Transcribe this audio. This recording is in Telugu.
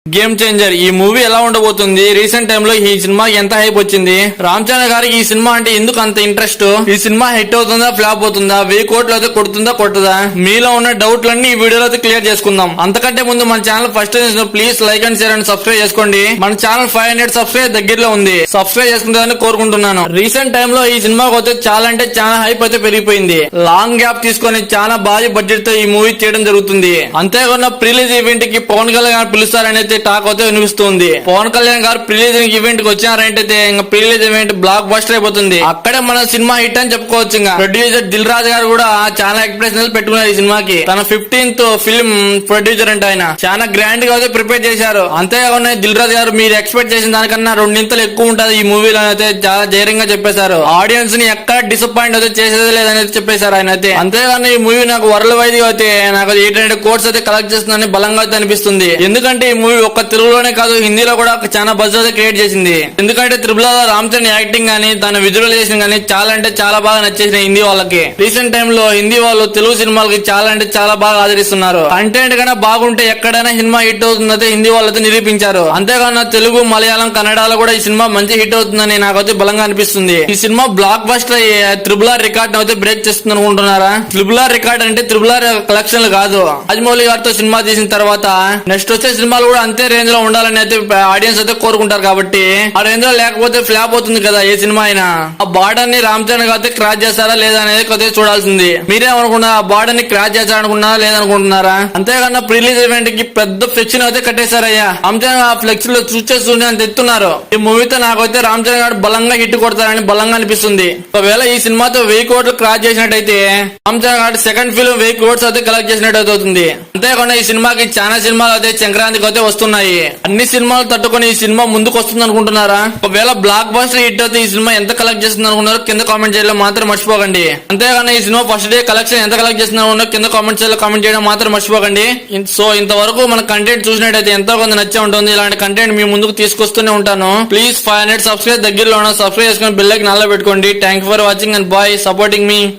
గేమ్ చేంజర్ ఈ మూవీ ఎలా ఉండబోతుంది, రీసెంట్ టైమ్ లో ఈ సినిమా ఎంత హైప్ వచ్చింది, రామ్ చరణ్ గారికి ఈ సినిమా అంటే ఎందుకు అంత ఇంట్రెస్ట్, ఈ సినిమా హిట్ అవుతుందా ఫ్లాప్ అవుతుందా, 1000 కోట్లు అయితే కొడుతుందా కొట్టదా, మీలో ఉన్న డౌట్లన్నీ ఈ వీడియోలో అయితే క్లియర్ చేసుకుందాం. అంతకంటే ముందు మన channel first please like and share and subscribe చేసుకోండి. మన ఛానల్ 500 సబ్స్క్రైబ్ దగ్గరలో ఉంది, సబ్స్క్రైబ్ చేసుకుంటారని కోరుకుంటున్నాను. రీసెంట్ టైమ్ లో ఈ సినిమాకి అయితే చాలా అంటే చాలా హైప్ అయితే పెరిగిపోయింది. లాంగ్ గ్యాప్ తీసుకొని చాలా భారీ బడ్జెట్ తో ఈ మూవీ చేయడం జరుగుతుంది. అంతేకాకుండా ప్రీలీజ్ ఈవెంట్ కి పవన్ కళ్యాణ్ పిలుస్తారని టాక్ అయితే వినిపిస్తుంది. పవన్ కళ్యాణ్ గారు ప్రీలీజ్ ఈవెంట్ కి వచ్చారంటే ఇంకా ప్రీలీజ్ ఈవెంట్ బ్లాక్ బస్టర్ అయిపోతుంది. అక్కడే మన సినిమా హిట్ అని చెప్పుకోవచ్చు. ఇంకా ప్రొడ్యూసర్ దిల్ రాజు గారు కూడా చాలా ఎక్స్ప్రెషన్స్ పెట్టుకున్నారు ఈ సినిమాకి. తన 15th ఫిల్మ్ ప్రొడ్యూసర్ అంటే ఆయన చాలా గ్రాండ్ గా అయితే ప్రిపేర్ చేశారు. అంతేకాకుండా దిల్ రాజు గారు మీరు ఎక్స్పెక్ట్ చేసిన దానికన్నా 2 నింతలు ఎక్కువ ఉంటుంది ఈ మూవీలో అయితే చాలా ధైర్యంగా చెప్పేశారు. ఆడియన్స్ ని ఎక్కడ డిసప్పాయింట్ అయితే చేసేది లేదని చెప్పేశారు ఆయన అయితే. అంతేగాని ఈ మూవీ నాకు వరల్డ్ వైడ్ అయితే నాకు 800 కోట్స్ అయితే కలెక్ట్ చేస్తుందని బలంగా అయితే అనిపిస్తుంది. ఎందుకంటే ఈ మూవీ ఒక్క తెలుగులోనే కాదు హిందీలో కూడా చాలా బజ్ అయితే క్రియేట్ చేసింది. ఎందుకంటే triple R Ram Charan acting గానీ తన విజువలైజేషన్ గానీ చాలా అంటే చాలా బాగా నచ్చేసింది హిందీ వాళ్ళకి. రీసెంట్ టైమ్ లో హిందీ వాళ్ళు తెలుగు సినిమాలకి చాలా అంటే చాలా బాగా ఆదరిస్తున్నారు. కంటెంట్ కన్నా బాగుంటే ఎక్కడైనా సినిమా హిట్ అవుతుందైతే హిందీ వాళ్ళతో నిరూపించారు. అంతేకాకుండా తెలుగు మలయాళం కన్నడలో కూడా ఈ సినిమా మంచి హిట్ అవుతుందని నాకైతే బలంగా అనిపిస్తుంది. ఈ సినిమా బ్లాక్ బస్టర్ అయ్యి త్రిబుల్ ఆర్ రికార్డ్ అయితే బ్రేక్ చేస్తుంది అనుకుంటున్నారా? త్రిబుల్ ఆర్ రికార్డ్ అంటే త్రిబుల్ ఆర్ కలెక్షన్లు కాదు, రాజమౌళి గారితో సినిమా తీసిన తర్వాత నెక్స్ట్ వచ్చే సినిమాలు కూడా అంతే రేంజ్ లో ఉండాలని అయితే ఆడియన్స్ అయితే కోరుకుంటారు. కాబట్టి ఆ రేంజ్ లో లేకపోతే ఫ్లాప్ అవుతుంది కదా ఏ సినిమా అయినా. ఆ బార్డర్ ని రామ్ చరణ్ గారు క్రాస్ చేస్తారా లేదా అనేది కొద్దిగా చూడాల్సింది. మీరేమనుకున్నా ఆ బార్డర్ ని క్రాస్ చేస్తారనుకున్నారా లేదనుకుంటున్నారా? అంతేకాకుండా ప్రీలీజ్ ఈవెంట్ కి పెద్ద ఫ్లెక్స్ అయితే కట్టేశారయ్యా. రామ్ చరణ్ ఆ ఫ్లెక్స్ లో చూసేస్తూనే అంత ఎత్తున్నారు. ఈ మూవీతో నాకైతే రామ్ చరణ్ గారు బలంగా హిట్ కొడతారని బలంగా అనిపిస్తుంది. ఒకవేళ ఈ సినిమాతో 1000 కోట్లు క్రాస్ చేసినట్టయితే రామ్ చరణ్ గారు సెకండ్ ఫిల్మ్ 1000 కోట్స్ అయితే కలెక్ట్ చేసినట్టు అవుతుంది. అంతేకాకుండా ఈ సినిమాకి చాలా సినిమాలు అయితే సంక్రాంతికి అయితే వస్తున్నాయి. అన్ని సినిమాలు తట్టుకొని ఈ సినిమా ముందుకు వస్తుంది అనుకుంటున్నారా? ఒకవేళ బ్లాక్ బస్టర్ హిట్ అయితే ఈ సినిమా ఎంత కలెక్ట్ చేస్తుంది అనుకున్నారో కింద కామెంట్ చేయడం మాత్రం మర్చిపోకండి. అంతేగాని ఈ సినిమా ఫస్ట్ డే కలెక్షన్ ఎంత కలెక్ట్ చేస్తుంది అనుకున్నారో కింద కామెంట్ చేయడం మాత్రం మర్చిపోకండి. సో ఇంతవరకు మన కంటెంట్ చూసినట్టయితే ఎంతో కొంత నచ్చే ఉంటుంది. ఇలాంటి కంటెంట్ మీ ముందుకు తీసుకొస్తూనే ఉంటాను. ప్లీజ్ 500 సబ్స్క్రైబ్ దగ్గరలో సబ్స్క్రైబ్ చేసుకుని బెల్ ఐకాన్ ఆన్లో పెట్టుకోండి. Thank you for watching and by supporting me.